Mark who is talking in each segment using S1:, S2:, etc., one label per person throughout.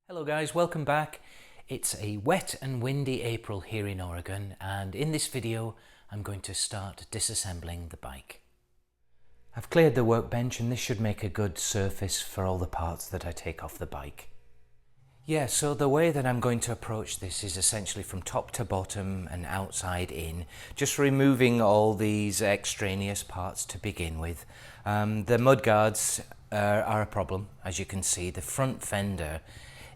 S1: Hello guys, welcome back. It's a wet and windy April here in Oregon, and in this video I'm going to start disassembling the bike. I've cleared the workbench and this should make a good surface for all the parts that I take off the bike. Yeah, so the way that I'm going to approach this is essentially from top to bottom and outside in, just removing all these extraneous parts to begin with. The mudguards are a problem, as you can see. The front fender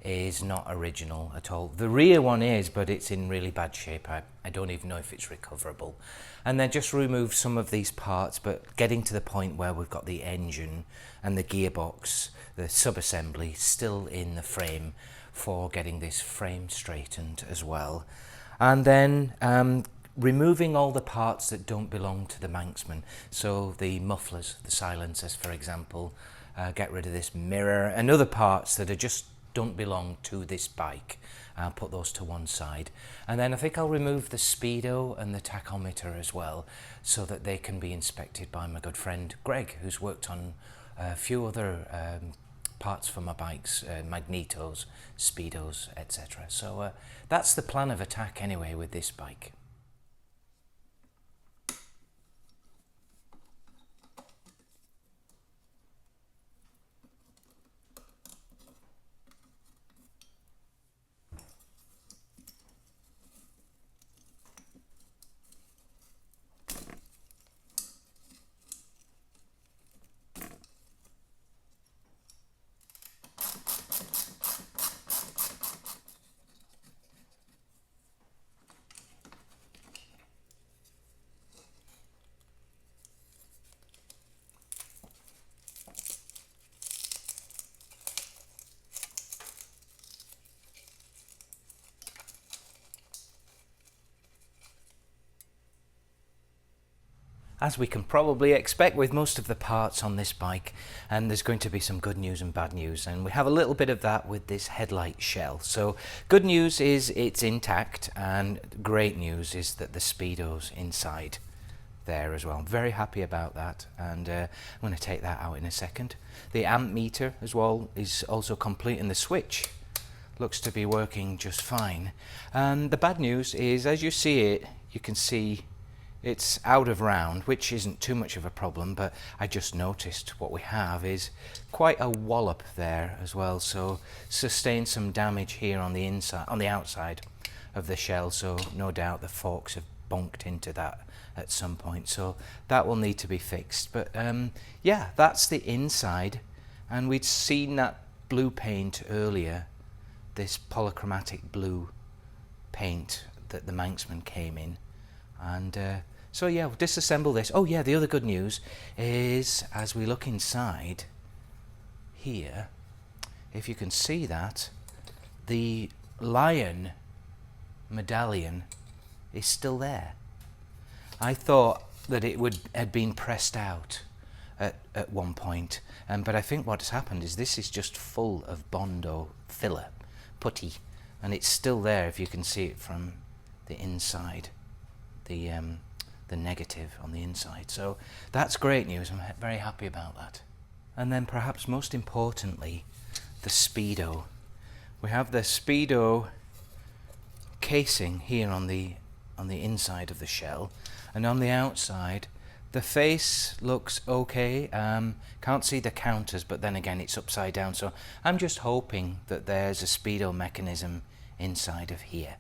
S1: is not original at all. The rear one is, but it's in really bad shape. I don't even know if it's recoverable. And then just remove some of these parts, but getting to the point where we've got the engine and the gearbox, the sub-assembly still in the frame for getting this frame straightened as well. And then removing all the parts that don't belong to the Manxman. So the mufflers, the silencers for example, get rid of this mirror and other parts that are just don't belong to this bike. I'll put those to one side, and then I think I'll remove the speedo and the tachometer as well, so that they can be inspected by my good friend Greg, who's worked on a few other parts for my bikes, magnetos, speedos, etc. So that's the plan of attack anyway with this bike. As we can probably expect with most of the parts on this bike, and there's going to be some good news and bad news, and we have a little bit of that with this headlight shell. So good news is it's intact, and great news is that the speedo's inside there as well. I'm very happy about that, and I'm going to take that out in a second. The amp meter as well is also complete, and the switch looks to be working just fine. And the bad news is, as you see it, you can see it's out of round, which isn't too much of a problem, but I just noticed what we have is quite a wallop there as well, so sustained some damage here on the inside, on the outside of the shell, so no doubt the forks have bonked into that at some point, so that will need to be fixed. But yeah, that's the inside, and we'd seen that blue paint earlier, this polychromatic blue paint that the Manxman came in. And so yeah, we'll disassemble this. Oh yeah, the other good news is, as we look inside here, if you can see that, the lion medallion is still there. I thought that it had been pressed out at one point, but I think what has happened is this is just full of Bondo filler, putty, and it's still there if you can see it from the inside. The negative on the inside. So that's great news. I'm very happy about that. And then perhaps most importantly, the speedo. We have the speedo casing here on the inside of the shell, and on the outside the face looks okay. Can't see the counters, but then again it's upside down, so I'm just hoping that there's a speedo mechanism inside of here.